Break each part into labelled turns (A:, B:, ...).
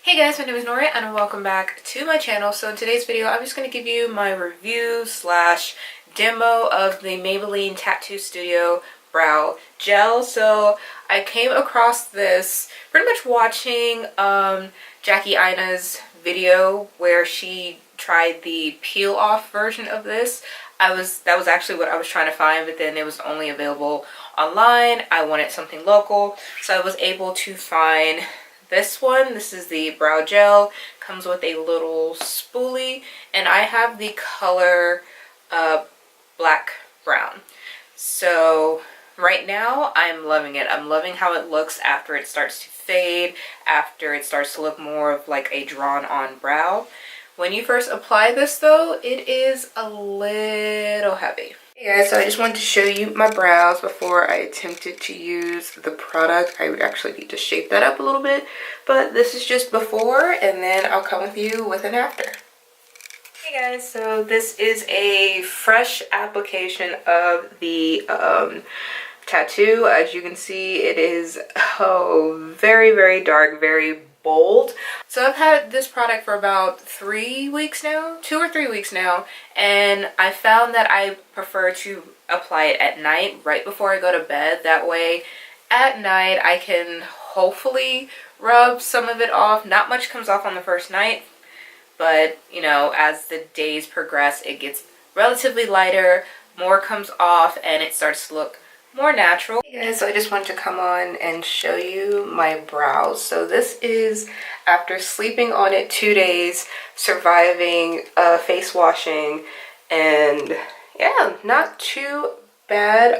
A: Hey guys, my name is Noria and welcome back to my channel. So in today's video, I'm just going to give you my review slash demo of the Maybelline Tattoo Studio Brow Gel. So I came across this pretty much watching Jackie Ina's video where she tried the peel off version of this. That was actually what I was trying to find, but then it was only available online. I wanted something local, so I was able to find this one. This is the brow gel. Comes with a little spoolie, and I have the color black brown. So right now I'm loving it. I'm loving how it looks after it starts to fade, after it starts to look more of like a drawn on brow. When you first apply this though, it is a little heavy. Hey guys, so I just wanted to show you my brows before I attempted to use the product. I would actually need to shape that up a little bit, but this is just before, and then I'll come with you with an after. Hey guys, so this is a fresh application of the tattoo. As you can see, it is very dark, very bold. So I've had this product for about 3 weeks now, 2 or 3 weeks now, and I found that I prefer to apply it at night right before I go to bed. That way at night I can hopefully rub some of it off. Not much comes off on the first night, but you know, as the days progress it gets relatively lighter, more comes off, and it starts to look more natural. Hey guys, so I just wanted to come on and show you my brows. So this is after sleeping on it 2 days, surviving face washing, and yeah, not too bad.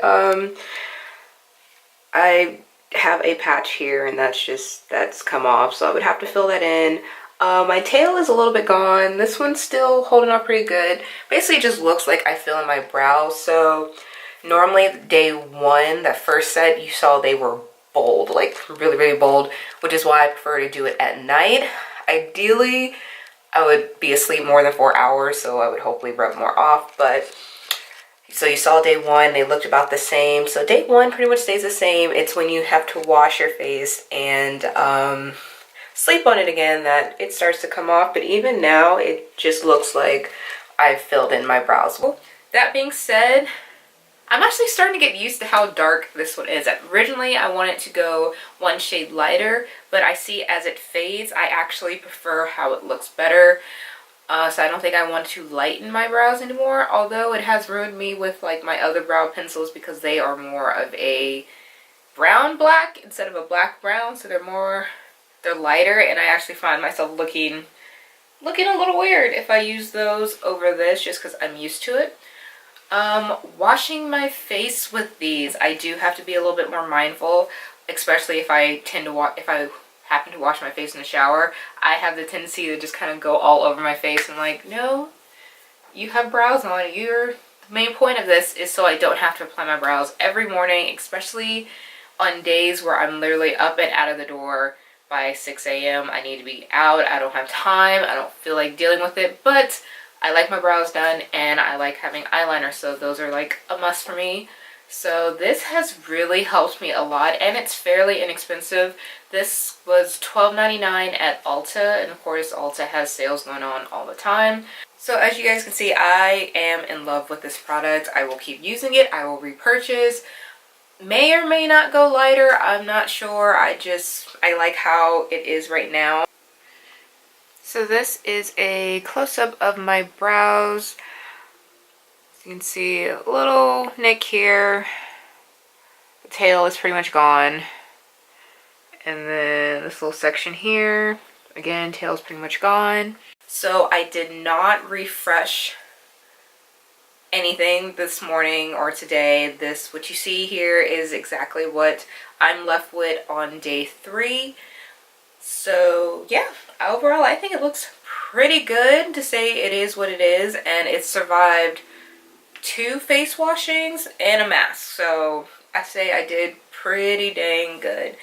A: I have a patch here, and that's come off, so I would have to fill that in. My tail is a little bit gone. This one's still holding up pretty good. Basically it just looks like I fill in my brows. So normally day one, that first set, you saw they were bold, like really bold, which is why I prefer to do it at night. Ideally, I would be asleep more than 4 hours, so I would hopefully rub more off. But so you saw day one, they looked about the same. So day one pretty much stays the same. It's when you have to wash your face and sleep on it again that it starts to come off. But even now, it just looks like I've filled in my brows. That being said, I'm actually starting to get used to how dark this one is. Originally, I wanted to go one shade lighter, but I see as it fades, I actually prefer how it looks better. So I don't think I want to lighten my brows anymore, although it has ruined me with like my other brow pencils because they are more of a brown black instead of a black brown, so they're lighter, and I actually find myself looking a little weird if I use those over this just because I'm used to it. Washing my face with these, I do have to be a little bit more mindful, especially if I happen to wash my face in the shower. I have the tendency to just kind of go all over my face, and like, no, you have brows on. The main point of this is so I don't have to apply my brows every morning, especially on days where I'm literally up and out of the door by 6 a.m. I need to be out. I don't have time. I don't feel like dealing with it, but I like my brows done, and I like having eyeliner, so those are like a must for me. So this has really helped me a lot, and it's fairly inexpensive. This was $12.99 at Ulta, and of course Ulta has sales going on all the time. So as you guys can see, I am in love with this product. I will keep using it. I will repurchase. May or may not go lighter, I'm not sure. I like how it is right now. So this is a close-up of my brows. As you can see, a little nick here. The tail is pretty much gone. And then this little section here, again, tail's pretty much gone. So I did not refresh anything this morning or today. What you see here is exactly what I'm left with on day 3. So yeah, overall I think it looks pretty good to say it is what it is, and it survived 2 face washings and a mask, so I say I did pretty dang good.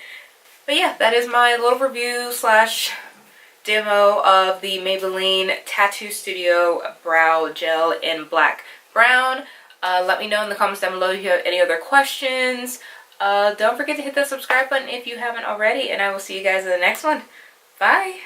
A: But yeah, that is my little review slash demo of the Maybelline Tattoo Studio Brow Gel in black brown. Let me know in the comments down below if you have any other questions. Don't forget to hit that subscribe button if you haven't already, and I will see you guys in the next one. Bye!